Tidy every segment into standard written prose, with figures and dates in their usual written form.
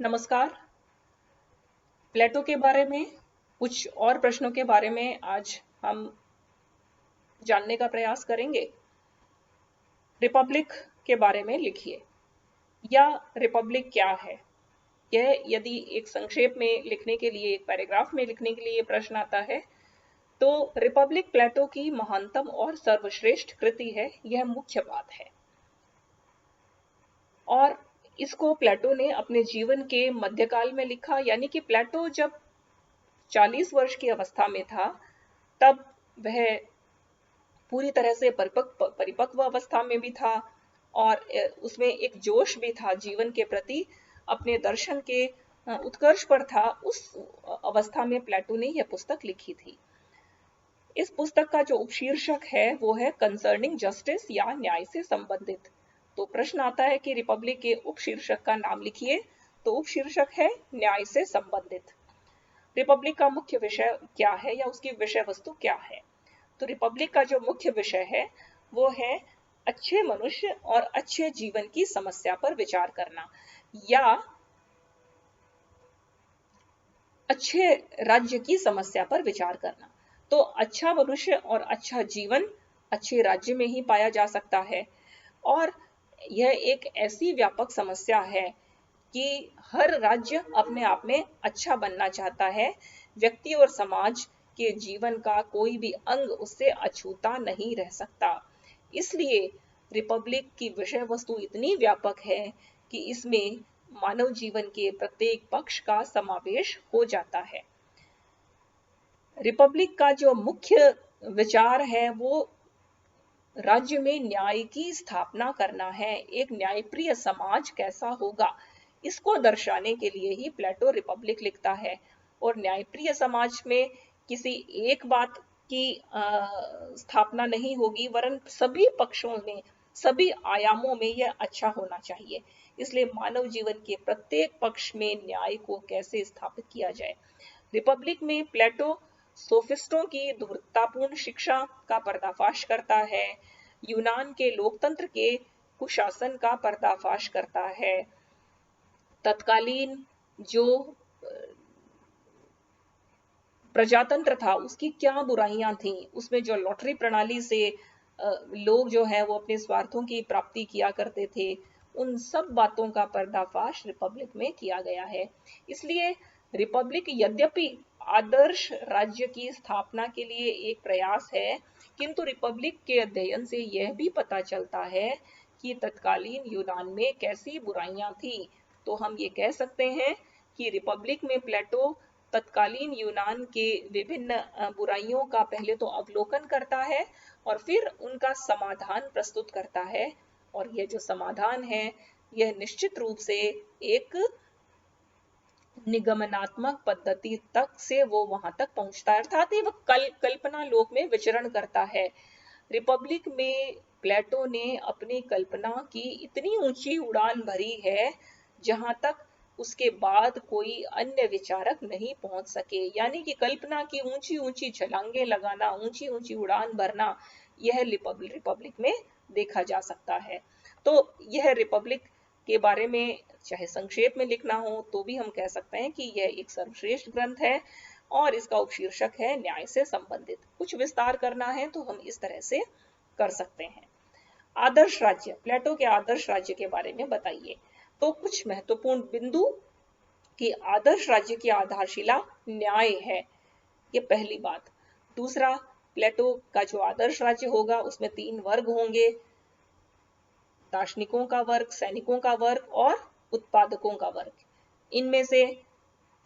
नमस्कार। प्लेटो के बारे में कुछ और प्रश्नों के बारे में आज हम जानने का प्रयास करेंगे। रिपब्लिक के बारे में लिखिए या रिपब्लिक क्या है। यह यदि एक संक्षेप में लिखने के लिए, एक पैराग्राफ में लिखने के लिए प्रश्न आता है तो रिपब्लिक प्लेटो की महानतम और सर्वश्रेष्ठ कृति है, यह मुख्य बात है। और इसको प्लेटो ने अपने जीवन के मध्यकाल में लिखा, यानी कि प्लेटो जब 40 वर्ष की अवस्था में था तब वह पूरी तरह से परिपक्व अवस्था में भी था और उसमें एक जोश भी था जीवन के प्रति, अपने दर्शन के उत्कर्ष पर था। उस अवस्था में प्लेटो ने यह पुस्तक लिखी थी। इस पुस्तक का जो उपशीर्षक है वो है कंसर्निंग जस्टिस या न्याय से संबंधित। तो प्रश्न आता है कि रिपब्लिक के उपशीर्षक का नाम लिखिए, तो उपशीर्षक है न्याय से संबंधित। रिपब्लिक का मुख्य विषय क्या है या उसकी विषय वस्तु क्या है? तो रिपब्लिक का जो मुख्य विषय है वो है अच्छे मनुष्य और अच्छे जीवन की समस्या पर विचार करना या अच्छे राज्य की समस्या पर विचार करना। तो अच्छा मनुष्य और अच्छा जीवन अच्छे राज्य में ही पाया जा सकता है और यह एक ऐसी व्यापक समस्या है कि हर राज्य अपने आप में अच्छा बनना चाहता है। व्यक्ति और समाज के जीवन का कोई भी अंग उससे अछूता नहीं रह सकता। इसलिए रिपब्लिक की विषय वस्तु इतनी व्यापक है कि इसमें मानव जीवन के प्रत्येक पक्ष का समावेश हो जाता है। रिपब्लिक का जो मुख्य विचार है वो राज्य में न्याय की स्थापना करना है। एक न्यायप्रिय समाज कैसा होगा, इसको दर्शाने के लिए ही प्लेटो रिपब्लिक लिखता है। और न्यायप्रिय समाज में किसी एक बात की स्थापना नहीं होगी, वरन सभी पक्षों में, सभी आयामों में यह अच्छा होना चाहिए। इसलिए मानव जीवन के प्रत्येक पक्ष में न्याय को कैसे स्थापित किया जाए। रिपब्लिक में प्लेटो सोफिस्टों की धूर्ततापूर्ण शिक्षा का पर्दाफाश करता है, यूनान के लोकतंत्र के कुशासन का पर्दाफाश करता है, तत्कालीन जो प्रजातंत्र था उसकी क्या बुराइयां थी, उसमें जो लॉटरी प्रणाली से लोग जो है वो अपने स्वार्थों की प्राप्ति किया करते थे, उन सब बातों का पर्दाफाश रिपब्लिक में किया गया है। इसलिए रिपब्लिक यद्यपि आदर्श राज्य की स्थापना के लिए एक प्रयास है, किंतु रिपब्लिक के अध्ययन से यह भी पता चलता है कि तत्कालीन यूनान में कैसी बुराइयां थी। तो हम ये कह सकते हैं कि रिपब्लिक में प्लेटो तत्कालीन यूनान के विभिन्न बुराइयों का पहले तो अवलोकन करता है और फिर उनका समाधान प्रस्तुत करता है। और यह जो समाधान है यह निश्चित रूप से एक निगमनात्मक पद्धति तक से वो वहां तक पहुंचता है, अर्थात वह कल्पना लोक में विचरण करता है। रिपब्लिक में प्लेटो ने अपनी कल्पना की इतनी ऊंची उड़ान भरी है जहां तक उसके बाद कोई अन्य विचारक नहीं पहुंच सके। यानी कि कल्पना की ऊंची ऊंची छलांगे लगाना, ऊंची ऊंची उड़ान भरना, यह रिपब्लिक में देखा जा सकता है। तो यह रिपब्लिक के बारे में चाहे संक्षेप में लिखना हो तो भी हम कह सकते हैं कि यह एक सर्वश्रेष्ठ ग्रंथ है और इसका उपशीर्षक है न्याय से संबंधित। कुछ विस्तार करना है तो हम इस तरह से कर सकते हैं। आदर्श राज्य, प्लेटो के आदर्श राज्य के बारे में बताइए। तो कुछ महत्वपूर्ण बिंदु कि आदर्श राज्य की आधारशिला न्याय है, ये पहली बात। दूसरा, प्लेटो का जो आदर्श राज्य होगा उसमें 3 वर्ग होंगे, दार्शनिकों का वर्ग, सैनिकों का वर्ग और उत्पादकों का वर्ग। इनमें से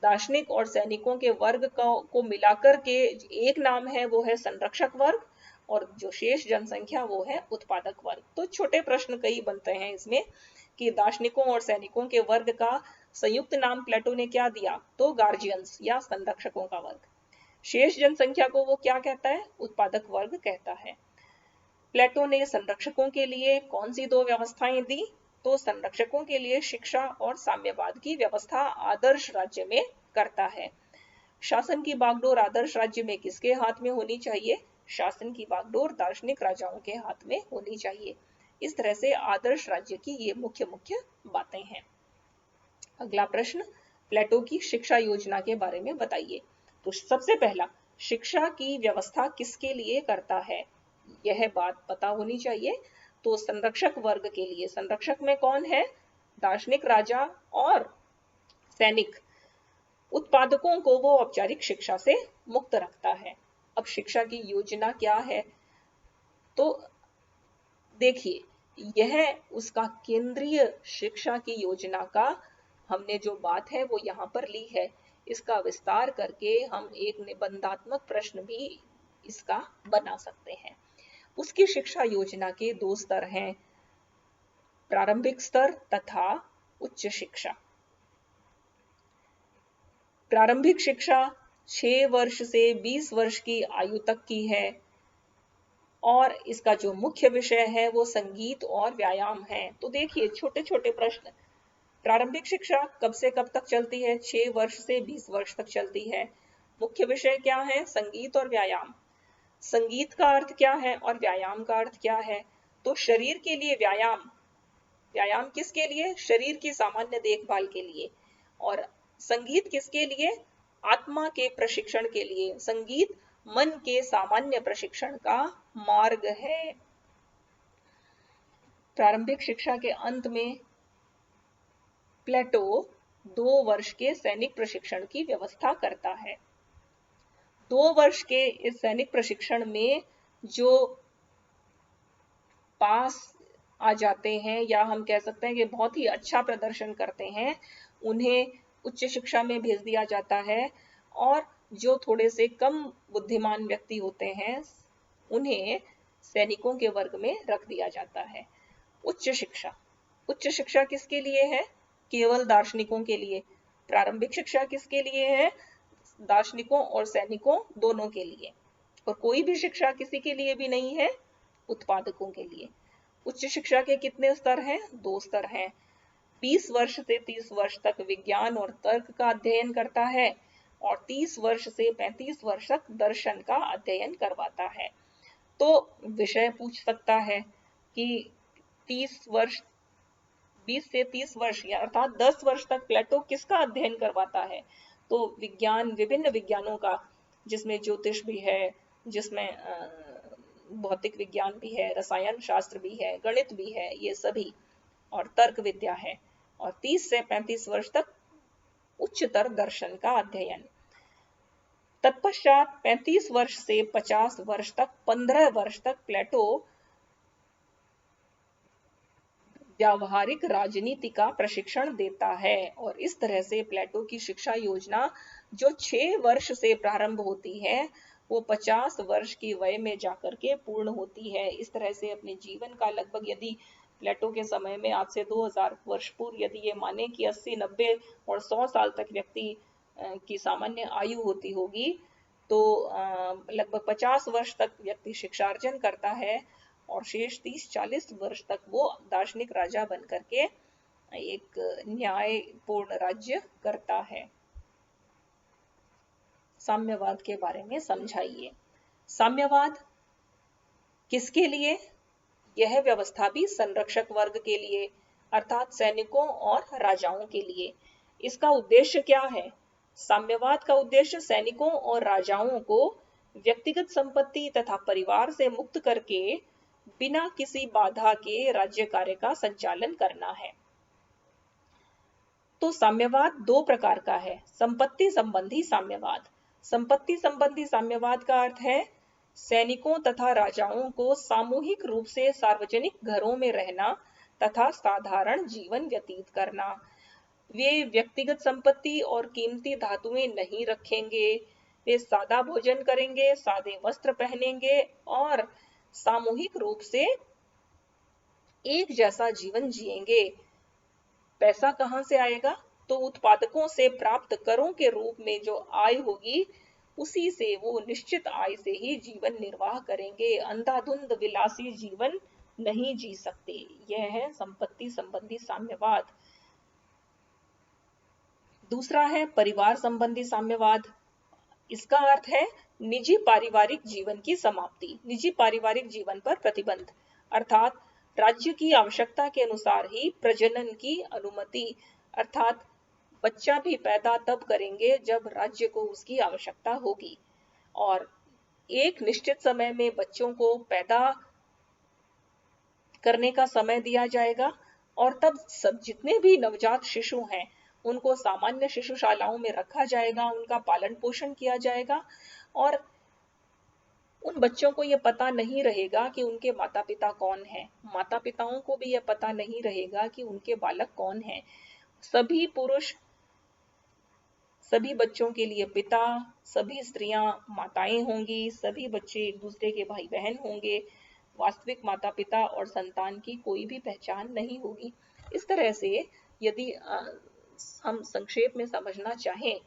दार्शनिक और सैनिकों के वर्ग को मिलाकर के एक नाम है, वो है संरक्षक वर्ग, और जो शेष जनसंख्या वो है उत्पादक वर्ग। तो छोटे प्रश्न कई बनते हैं इसमें कि दार्शनिकों और सैनिकों के वर्ग का संयुक्त नाम प्लेटो ने क्या दिया, तो गार्जियंस या संरक्षकों का वर्ग। शेष जनसंख्या को वो क्या कहता है, उत्पादक वर्ग कहता है। प्लेटो ने संरक्षकों के लिए कौन सी 2 व्यवस्थाएं दी, तो संरक्षकों के लिए शिक्षा और साम्यवाद की व्यवस्था आदर्श राज्य में करता है। शासन की बागडोर आदर्श राज्य में किसके हाथ में होनी चाहिए, शासन की बागडोर दार्शनिक राजाओं के हाथ में होनी चाहिए। इस तरह से आदर्श राज्य की ये मुख्य बातें हैं। अगला प्रश्न, प्लेटो की शिक्षा योजना के बारे में बताइए। तो सबसे पहला, शिक्षा की व्यवस्था किसके लिए करता है, यह बात पता होनी चाहिए। तो संरक्षक वर्ग के लिए, संरक्षक में कौन है, दार्शनिक, राजा और सैनिक। उत्पादकों को वो औपचारिक शिक्षा से मुक्त रखता है। अब शिक्षा की योजना क्या है, तो देखिए, यह उसका केंद्रीय शिक्षा की योजना का हमने जो बात है वो यहाँ पर ली है। इसका विस्तार करके हम एक निबंधात्मक प्रश्न भी इसका बना सकते हैं। उसकी शिक्षा योजना के 2 स्तर हैं, प्रारंभिक स्तर तथा उच्च शिक्षा। प्रारंभिक शिक्षा 6 वर्ष से 20 वर्ष की आयु तक की है और इसका जो मुख्य विषय है वो संगीत और व्यायाम है। तो देखिए, छोटे छोटे प्रश्न, प्रारंभिक शिक्षा कब से कब तक चलती है, 6 वर्ष से 20 वर्ष तक चलती है। मुख्य विषय क्या है, संगीत और व्यायाम। संगीत का अर्थ क्या है और व्यायाम का अर्थ क्या है, तो शरीर के लिए व्यायाम, व्यायाम किसके लिए, शरीर की सामान्य देखभाल के लिए। और संगीत किसके लिए, आत्मा के प्रशिक्षण के लिए। संगीत मन के सामान्य प्रशिक्षण का मार्ग है। प्रारंभिक शिक्षा के अंत में प्लेटो 2 वर्ष के सैनिक प्रशिक्षण की व्यवस्था करता है। 2 वर्ष के इस सैनिक प्रशिक्षण में जो पास आ जाते हैं, या हम कह सकते हैं कि बहुत ही अच्छा प्रदर्शन करते हैं, उन्हें उच्च शिक्षा में भेज दिया जाता है। और जो थोड़े से कम बुद्धिमान व्यक्ति होते हैं, उन्हें सैनिकों के वर्ग में रख दिया जाता है। उच्च शिक्षा, उच्च शिक्षा किसके लिए है, केवल दार्शनिकों के लिए। प्रारंभिक शिक्षा किसके लिए है, दार्शनिकों और सैनिकों दोनों के लिए। और कोई भी शिक्षा किसी के लिए भी नहीं है, उत्पादकों के लिए। उच्च शिक्षा के कितने स्तर हैं, 2 स्तर हैं। 20 वर्ष से 30 वर्ष तक विज्ञान और तर्क का अध्ययन करता है और 30 वर्ष से 35 वर्ष तक दर्शन का अध्ययन करवाता है। तो विषय पूछ सकता है कि 30 वर्ष, 20 से 30 वर्ष अर्थात 10 वर्ष तक प्लेटो किसका अध्ययन करवाता है, तो विज्ञान, विभिन्न विज्ञानों का, जिसमें ज्योतिष भी है, जिसमें भौतिक विज्ञान भी है, रसायन शास्त्र भी है, गणित भी है, ये सभी, और तर्क विद्या है। और 30 से 35 वर्ष तक उच्चतर दर्शन का अध्ययन। तत्पश्चात 35 वर्ष से 50 वर्ष तक, 15 वर्ष तक प्लेटो व्यावहारिक राजनीति का प्रशिक्षण देता है। और इस तरह से प्लेटो की शिक्षा योजना जो 6 वर्ष से प्रारंभ होती है, वो 50 वर्ष की वय में जाकर के पूर्ण होती है। इस तरह से अपने जीवन का लगभग, यदि प्लेटो के समय में आज से 2000 वर्ष पूर्व यदि ये माने कि 80, 90 और 100 साल तक व्यक्ति की सामान्य आयु होती होगी, तो लगभग 50 वर्ष तक व्यक्ति शिक्षार्जन करता है और शेष 30-40 वर्ष तक वो दार्शनिक राजा बन करके एक न्यायपूर्ण राज्य करता है। साम्यवाद के बारे में समझाइए। साम्यवाद किसके लिए, यह व्यवस्था भी संरक्षक वर्ग के लिए, अर्थात सैनिकों और राजाओं के लिए। इसका उद्देश्य क्या है, साम्यवाद का उद्देश्य सैनिकों और राजाओं को व्यक्तिगत संपत्ति तथा परिवार से मुक्त करके बिना किसी बाधा के राज्य कार्य का संचालन करना है। तो साम्यवाद 2 प्रकार का है, संपत्ति संबंधी साम्यवाद। संपत्ति संबंधी साम्यवाद का अर्थ है सैनिकों तथा राजाओं को सामूहिक रूप से सार्वजनिक घरों में रहना तथा साधारण जीवन व्यतीत करना। वे व्यक्तिगत संपत्ति और कीमती धातुएं नहीं रखेंगे, वे सादा भोजन करेंगे, सादे वस्त्र पहनेंगे और सामूहिक रूप से एक जैसा जीवन जिएंगे। पैसा कहाँ से आएगा, तो उत्पादकों से प्राप्त करों के रूप में जो आय होगी, उसी से वो निश्चित आय से ही जीवन निर्वाह करेंगे, अंधाधुंध विलासी जीवन नहीं जी सकते। यह है संपत्ति संबंधी साम्यवाद। दूसरा है परिवार संबंधी साम्यवाद। इसका अर्थ है निजी पारिवारिक जीवन की समाप्ति, निजी पारिवारिक जीवन पर प्रतिबंध, अर्थात राज्य की आवश्यकता के अनुसार ही प्रजनन की अनुमति, अर्थात बच्चा भी पैदा तब करेंगे जब राज्य को उसकी आवश्यकता होगी, और एक निश्चित समय में बच्चों को पैदा करने का समय दिया जाएगा, और तब सब जितने भी नवजात शिशु हैं उनको सामान्य शिशुशालाओं में रखा जाएगा, उनका पालन पोषण किया जाएगा, और उन बच्चों को ये पता नहीं रहेगा कि उनके माता पिता कौन हैं। माता पिताओं को भी ये पता नहीं रहेगा कि उनके बालक कौन हैं। सभी पुरुष सभी बच्चों के लिए पिता, सभी स्त्रियां माताएं होंगी, सभी बच्चे एक दूसरे के भाई बहन होंगे। वास्तविक माता पिता और संतान की कोई भी पहचान नहीं होगी। इस तरह से यदि हम संक्षेप में समझना चाहें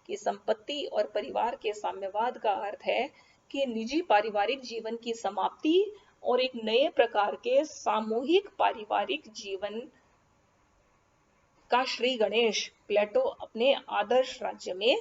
कि संपत्ति और परिवार के साम्यवाद का अर्थ है कि निजी पारिवारिक जीवन की समाप्ति और एक नए प्रकार के सामूहिक पारिवारिक जीवन का श्री गणेश प्लेटो अपने आदर्श राज्य में